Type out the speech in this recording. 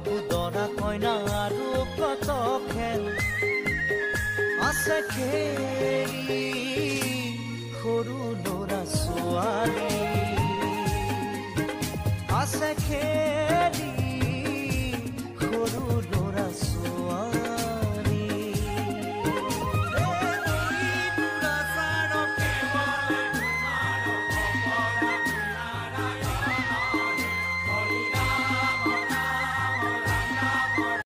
আকৌ দৰা কইনা আৰু কত খেল আছে খেলি সৰু ল'ৰা ছোৱালী আছে খেলি